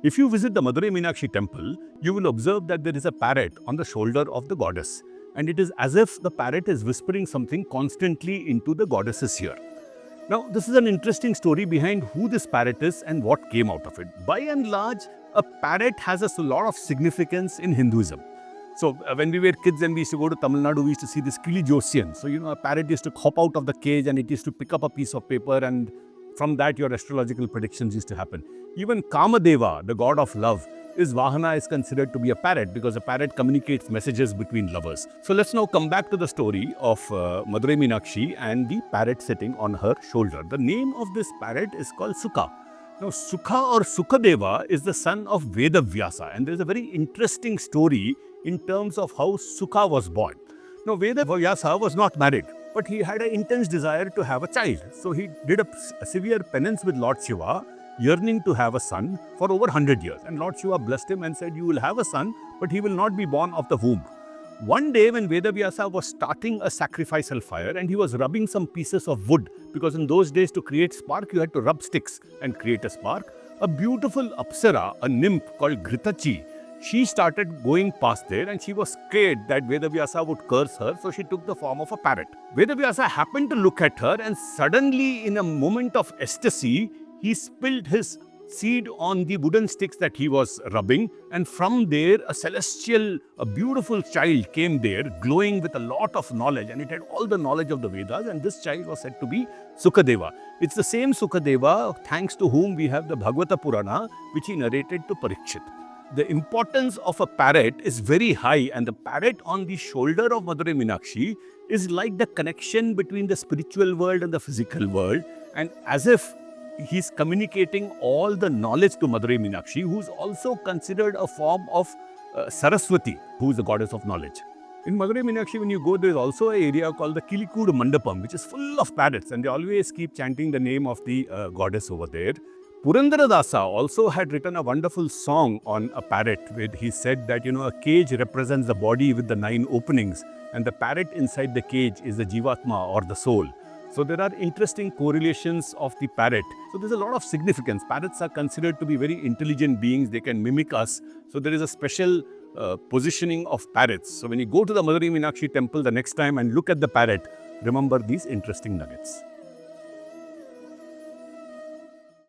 If you visit the Madurai Meenakshi Temple, you will observe that there is a parrot on the shoulder of the goddess. And it is as if the parrot is whispering something constantly into the goddess's ear. Now, this is an interesting story behind who this parrot is and what came out of it. By and large, a parrot has a lot of significance in Hinduism. So, when we were kids and we used to go to Tamil Nadu, we used to see this Kili Josian. So, a parrot used to hop out of the cage and it used to pick up a piece of paper, and from that, your astrological predictions used to happen. Even Kamadeva, the god of love, his Vahana is considered to be a parrot because a parrot communicates messages between lovers. So let's now come back to the story of Madurai Meenakshi and the parrot sitting on her shoulder. The name of this parrot is called Sukha. Now, Sukha or Sukadeva is the son of Vedavyasa, and there's a very interesting story in terms of how Sukha was born. Now, Vedavyasa was not married, but he had an intense desire to have a child. So he did a severe penance with Lord Shiva, yearning to have a son for over 100 years. And Lord Shiva blessed him and said, you will have a son, but he will not be born of the womb. One day when Vedavyasa was starting a sacrificial fire and he was rubbing some pieces of wood, because in those days to create spark, you had to rub sticks and create a spark, a beautiful Apsara, a nymph called Gritachi, she started going past there and she was scared that Vedavyasa would curse her, so she took the form of a parrot. Vedavyasa happened to look at her and suddenly, in a moment of ecstasy, he spilled his seed on the wooden sticks that he was rubbing, and from there a beautiful child came there, glowing with a lot of knowledge, and it had all the knowledge of the Vedas, and this child was said to be Sukadeva. It's the same Sukadeva thanks to whom we have the Bhagavata Purana, which he narrated to Parikshit. The importance of a parrot is very high, and the parrot on the shoulder of Madurai Meenakshi is like the connection between the spiritual world and the physical world, and as if he's communicating all the knowledge to Madurai Meenakshi, who's also considered a form of Saraswati, who is the goddess of knowledge. In Madurai Meenakshi, when you go, there is also an area called the Kilikud Mandapam, which is full of parrots, and they always keep chanting the name of the goddess over there. Purandaradasa also had written a wonderful song on a parrot, where he said that, a cage represents the body with the 9 openings, and the parrot inside the cage is the Jivatma or the soul. So there are interesting correlations of the parrot. So there's a lot of significance. Parrots are considered to be very intelligent beings. They can mimic us. So there is a special positioning of parrots. So when you go to the Madurai Meenakshi temple the next time and look at the parrot, remember these interesting nuggets.